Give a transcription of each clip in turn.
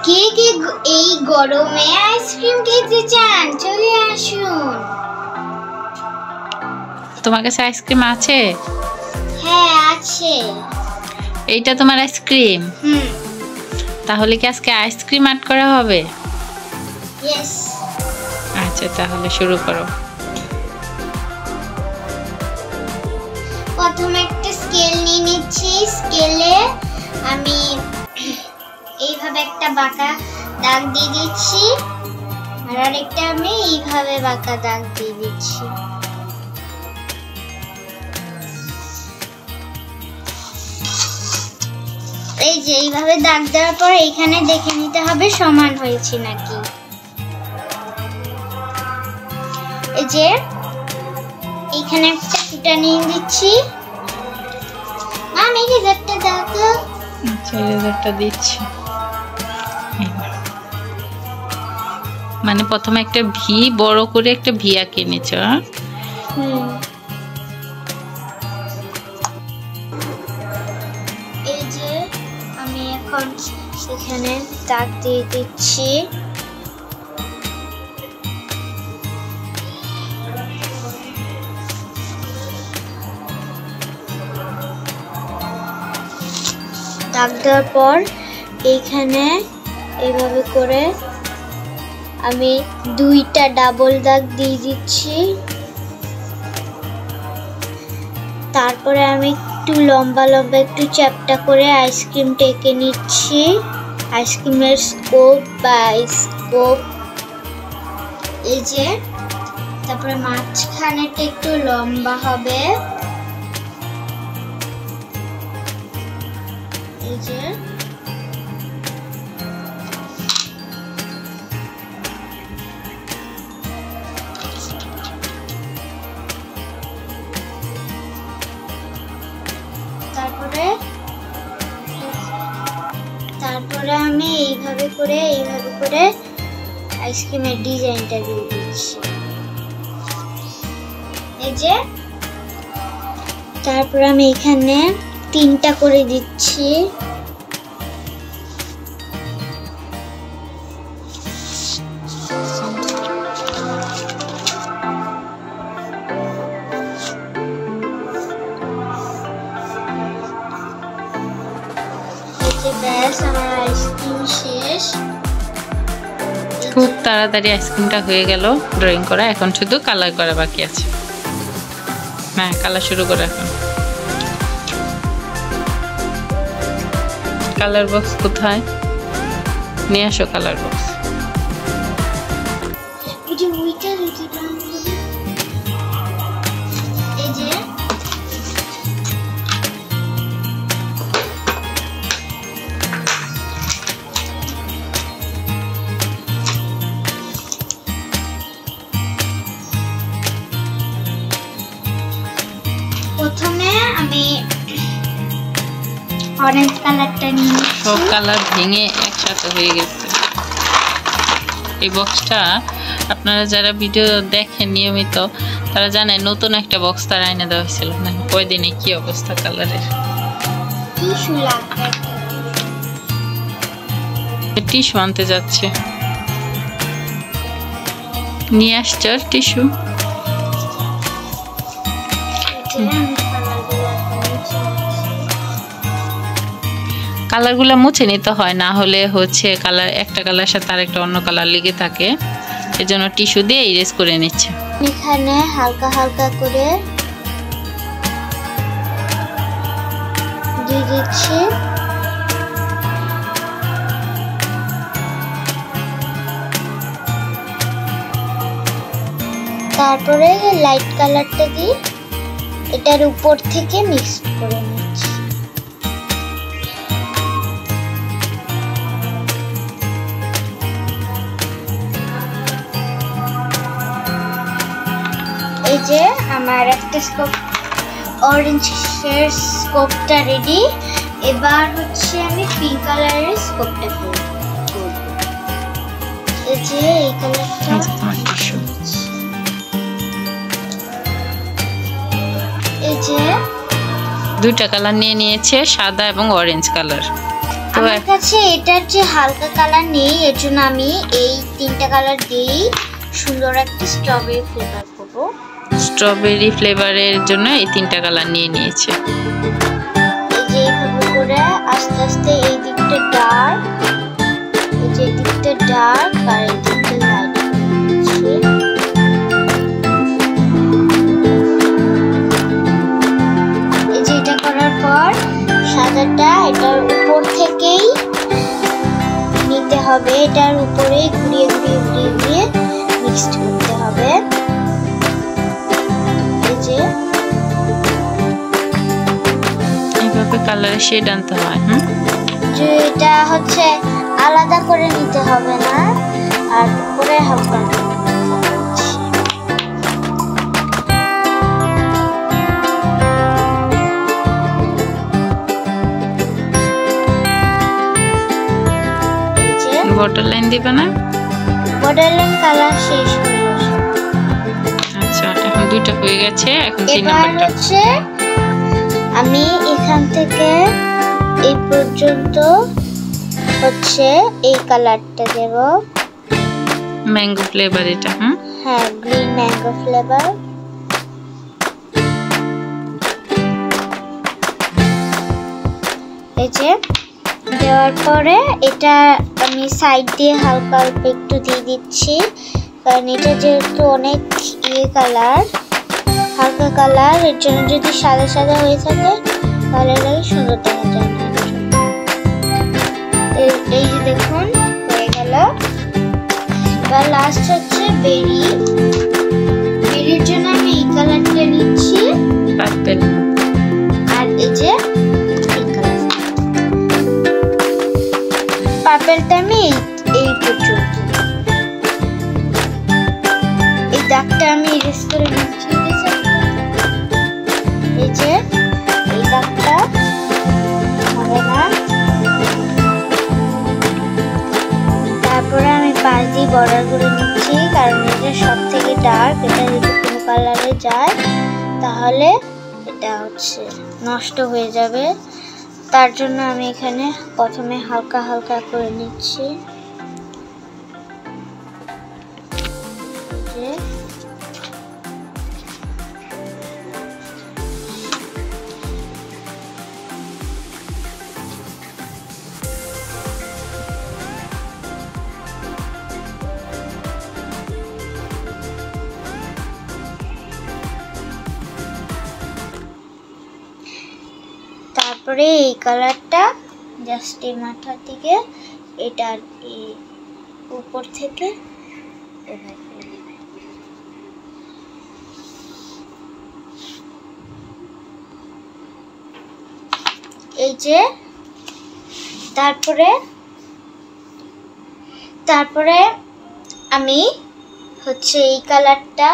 কে কে এই গরমে আইসক্রিম খেতে চান চলে আসুন। তোমার কাছে আইসক্রিম আছে? হ্যাঁ আছে। এইটা তোমার আইসক্রিম? তাহলে কি আজকে আইসক্রিম আর্ট করা হবে? ইয়েস। আচ্ছা তাহলে শুরু করো। প্রথমে একটা স্কেল নিয়ে নিচ্ছি। স্কেলে আমি এইভাবে একটা বাঁকা দাগ দিয়ে দিচ্ছি আর আরেকটা আমি এইভাবে বাঁকা দাগ দিয়ে দিচ্ছি। এই যে এইভাবে দাগ দেওয়ার পর এখানে দেখে নিতে হবে সমান হয়েছে নাকি। এই যে এখানে একটা ফুটা নিয়ে দিচ্ছি। আমি রেজাল্টটা দেখো। আচ্ছা রেজাল্টটা দিচ্ছি। মানে প্রথমে একটা ভি বড় করে একটা ভি আঁকে নিছো। এই যে আমি এখন এখানে দাগ দিয়ে দিচ্ছি। দাগ দেওয়ার পর এইখানে এইভাবে করে আমি দুইটা ডাবল দাগ দিয়ে দিচ্ছি। তারপরে আমি একটু লম্বা লম্বা একটু চ্যাপ্টা করে আইসক্রিমটা এঁকে নিচ্ছি। আইসক্রিমের স্কোপ বা স্কোপ এই যে। তারপরে মাঝখানেটা একটু লম্বা হবে এই যে। তারপরে আমি এইভাবে করে আইসক্রিমের ডিজাইনটা দিয়ে দিচ্ছি এই যে। তারপরে আমি এখানে তিনটা করে দিচ্ছি। ব্যাস আমার আইসক্রিম শেষ। খুব তাড়াতাড়ি আইসক্রিমটা হয়ে গেল ড্রয়িং করা। এখন শুধু কালার করা বাকি আছে। হ্যাঁ কালার শুরু করো এখন। কালার বক্স কোথায়? নিয়ে আসো কালার বক্স। এই যে প্রথমে আমি অরেঞ্জ কালারটা নিয়ে সব কালার ভেঙে একসাথে হয়ে গেছে। এই বক্সটা আপনারা যারা ভিডিও দেখেন নিয়মিত তারা জানেন নতুন একটা বক্স তারা এনে দেওয়া হয়েছিল না কয়দিনে কি অবস্থা কালারের। টিস্যু লাগবে। টিস্যু আনতে যাচ্ছে। নিয়ে আসছ টিস্যু? কালারগুলো মুছে নিতে হয়, না হলে হচ্ছে কালার একটা কালার সাথে আরেকটা অন্য কালার লেগে থাকে। এজন্য টিস্যু দিয়ে ইরেজ করে নিচ্ছে। এখানে হালকা হালকা করে দিয়ে দিচ্ছি। তারপরে লাইট কালারটা দিয়ে এটার উপর থেকে মিক্স করে নিচ্ছি। এই যে আমার একটা স্কোপ অরেঞ্জ এর স্কোপটা রেডি। এবার হচ্ছে আমি পিঙ্ক কালারের স্কোপটা করব। এই যে এই কালারটা এই যে দুইটা কালার নিয়ে নিয়েছে, সাদা এবং অরেঞ্জ কালার। আমার কাছে এটার যে হালকা কালার নেই, এর জন্য আমি এই তিনটা কালার দিয়েই সুন্দর একটা স্ট্রবেরি ফ্লেভার করব। স্ট্রবেরি ফ্লেভারের জন্য এই তিনটা কালার নিয়ে নিয়েছে। এই যে এইভাবে করে আস্তে আস্তে এই দিকটা ডার্ক, এই যে এই দিকটা ডার্ক আর এই দিকটা লাইট করছি। এই যে এটা করার পর সাদাটা এটার উপর থেকেই নিতে হবে, এটার উপরেই ঘুরিয়ে ঘুরিয়ে ঘুরিয়ে ঘুরিয়ে মিক্সড করতে হবে। এই যে এইভাবে কালারের শেড আনতে হয়। যে এটা হচ্ছে আলাদা করে নিতে হবে না, আর উপরে হালকা বর্ডার লাইন দিবে না? বর্ডার লাইন কালার শেষ হয়ে গেছে। আচ্ছা, এখন দুইটা হয়ে গেছে, এখন তিন এবার নাম্বারটা হচ্ছে আমি এখান থেকে এই পর্যন্ত হচ্ছে এই কালারটা দেব। ম্যাঙ্গো ফ্লেভার এটা। হ্যাঁ, গ্রিন ম্যাঙ্গো ফ্লেভার। এই যে দেওয়ার পরে এটা আমি সাইড দিয়ে হালকা অল্প একটু দিয়ে দিচ্ছি, কারণ এটা যেহেতু অনেক কালার, হালকা কালার, এর জন্য যদি সাদা সাদা হয়ে থাকে তাহলে সুন্দর দেখা যায় না। এই যে দেখুন হয়ে গেল। এবার লাস্ট হচ্ছে বেরি। বেরির জন্য আমি এই কালারটা নিচ্ছি, পার্পল। আর এই যে এই কালার পার্পলটা আমি এই পর্যন্ত, এই দাগটা আমি ইরেজ করে নিচ্ছি। এই যে এই দাগটা হবে না। তারপরে আমি পাশ দিয়ে বর্ডার করে নিচ্ছি, কারণ এটা সব থেকে ডার্ক, এটা যদি কোনো কালারে যায় তাহলে এটা হচ্ছে নষ্ট হয়ে যাবে। তার জন্য আমি এখানে প্রথমে হালকা হালকা করে নিচ্ছি। তারপরে এই কালারটা জাস্ট এই মাথার দিকে, এটা এই উপর থেকে এই যে তারপরে আমি হচ্ছে এই কালারটা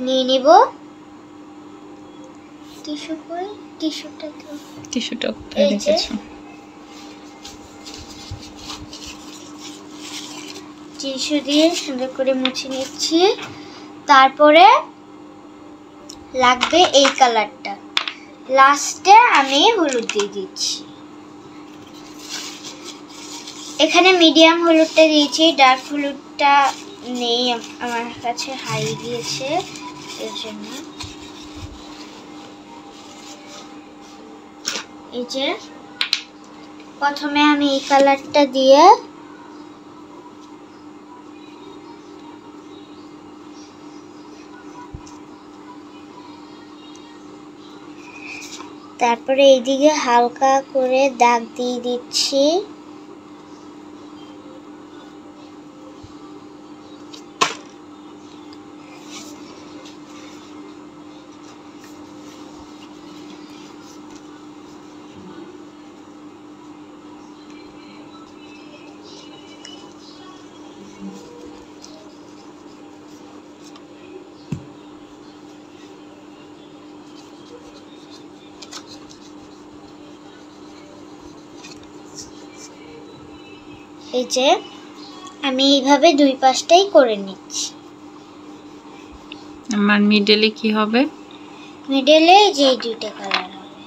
নিয়ে নিব। টিস্যুটা কোথায় রেখেছো? টিস্যু দিয়ে সুন্দর করে মুছে নিচ্ছি। তারপরে লাগবে এই কালারটা, লাস্টে আমি হলুদ দিয়ে দিচ্ছি। এখানে মিডিয়াম হলুদটা দিয়েছি, ডার্ক হলুদটা নেই আমার কাছে, হাই দিয়েছে এর জন্য। এই যে প্রথমে আমি এই কালারটা দিয়ে তারপরে এইদিকে হালকা করে দাগ দিয়ে দিচ্ছি। এই যে আমি এইভাবে দুই পাশটাই করে নিচ্ছি। আমার মিডলে কি হবে? মিডলে যে দুইটা কালার হবে।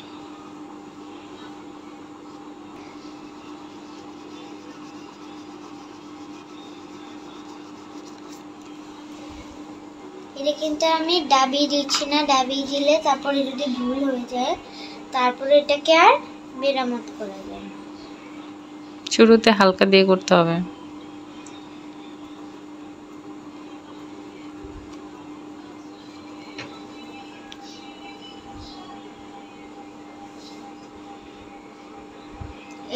এটা কিন্তু আমি ডাবি দিচ্ছি না, ডাবি দিলে তারপরে যদি ভুল হয়ে যায় তারপরে এটাকে আর মেরামত করা যায় না। শুরুতে হালকা দিয়ে করতে হবে।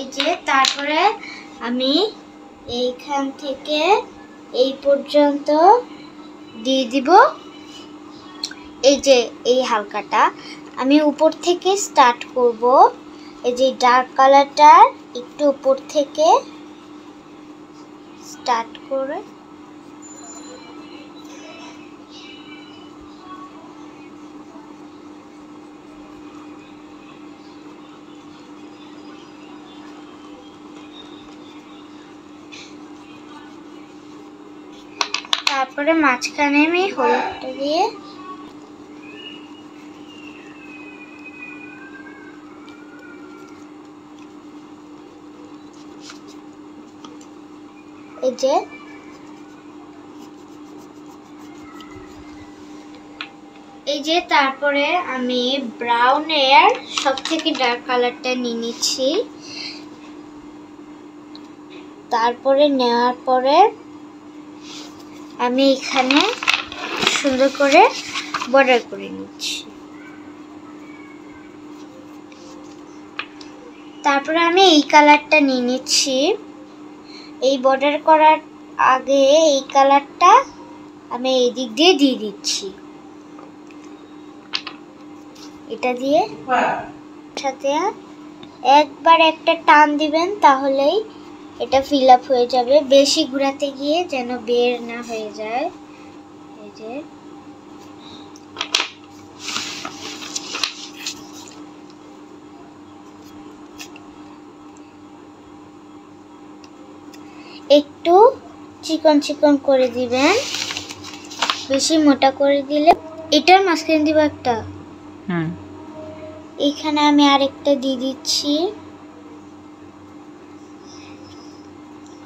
এই যে তারপরে আমি এইখান থেকে এই পর্যন্ত দিয়ে দিব। এই যে এই হালকাটা আমি উপর থেকে স্টার্ট করব। এই যে ডার্ক কালারটার একটু উপর থেকে স্টার্ট করে তারপরে মাঝখানে আমি হলুদটা দিয়ে এই যে তারপরে আমি ব্রাউনের সবথেকে ডার্ক কালারটা নিয়ে নিচ্ছি। তারপরে নেওয়ার পরে আমি এখানে সুন্দর করে বর্ডার করে নিচ্ছি। তারপরে আমি এই কালারটা নিয়ে নিচ্ছি। এই বর্ডার করার আগে এই কালারটা আমি এই দিক দিয়ে দিয়ে দিচ্ছি। এটা দিয়ে সাথে একবার একটা টান দিবেন, তাহলেই এটা ফিল আপ হয়ে যাবে। বেশি ঘোরাতে গিয়ে যেন বের না হয়ে যায়। এই যে একটু চিকন চিকন করে দিবেন, বেশি মোটা করে দিলে এটার মাঝখানে দিব একটা। এখানে আমি আরেকটা দিয়ে দিচ্ছি।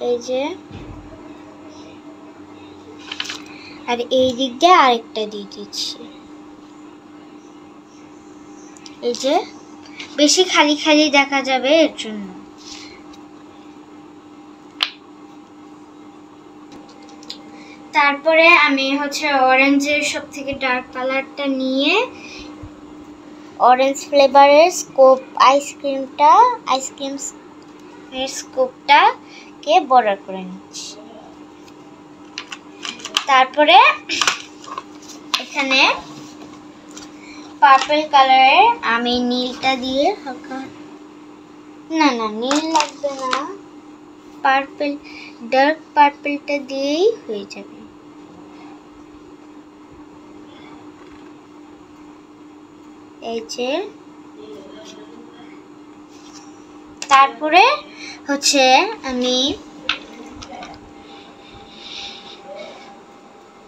এই যে আর এই দিক দিয়ে আরেকটা দিয়ে দিচ্ছি। এই যে বেশি খালি খালি দেখা যাবে এর জন্য। তারপরে আমি অরেঞ্জের সবথেকে ডার্ক কালারটা নিয়ে অরেঞ্জ ফ্লেভারের স্কুপ আইসক্রিমের স্কুপটাকে বর্ডার করে নিচ্ছি। তারপরে এখানে পার্পল কালারে আমি নীলটা দিয়ে হালকা, না নীল লাগবে না, পার্পল ডার্ক পার্পলটা দিয়েই হয়ে যাবে। এই যে তারপরে আমি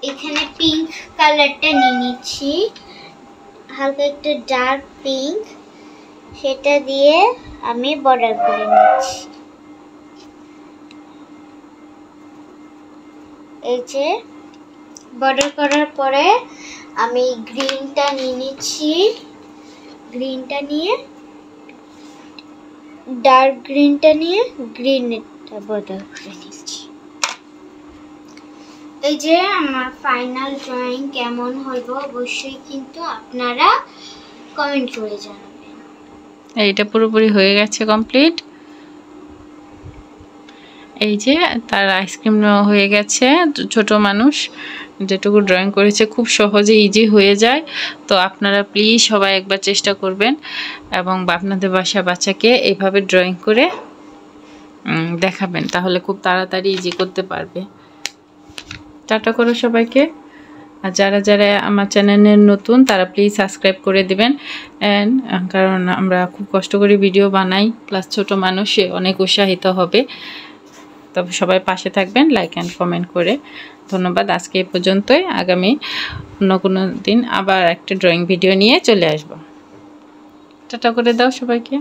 এখানে পিঙ্ক কালারটা নিয়ে নিচ্ছি, হালকা একটা ডার্ক পিঙ্ক, সেটা দিয়ে আমি বর্ডার করে নিচ্ছি। এই যে বর্ডার করার পরে আমি গ্রিনটা নিয়ে নিচ্ছি। গ্রিনটা নিয়ে ডার্ক গ্রিনটা নিয়ে গ্রিনটা বর্ডার করে নিচ্ছি। এই যে আমার ফাইনাল ড্রয়িং কেমন হইব অবশ্যই কিন্তু আপনারা কমেন্ট করে জানাবেন। এইটা পুরোপুরি হয়ে গেছে, কমপ্লিট। এই যে তার আইসক্রিম হয়ে গেছে। ছোট মানুষ যেটুকু ড্রয়িং করেছে খুব সহজে ইজি হয়ে যায়। তো আপনারা প্লিজ সবাই একবার চেষ্টা করবেন এবং আপনাদের বাচ্চাকে এইভাবে ড্রয়িং করে দেখাবেন, তাহলে খুব তাড়াতাড়ি ইজি করতে পারবে। টাটা করো সবাইকে। আর যারা যারা আমার চ্যানেলে নতুন তারা প্লিজ সাবস্ক্রাইব করে দিবেন, কারণ আমরা খুব কষ্ট করে ভিডিও বানাই, প্লাস ছোট মানুষ অনেক উৎসাহিত হবে। তবে সবাই পাশে থাকবেন লাইক অ্যান্ড কমেন্ট করে। ধন্যবাদ। আজকে এই পর্যন্তই। আগামী অন্য কোনো দিন আবার একটা ড্রয়িং ভিডিও নিয়ে চলে আসব। টাটা করে দাও সবাইকে।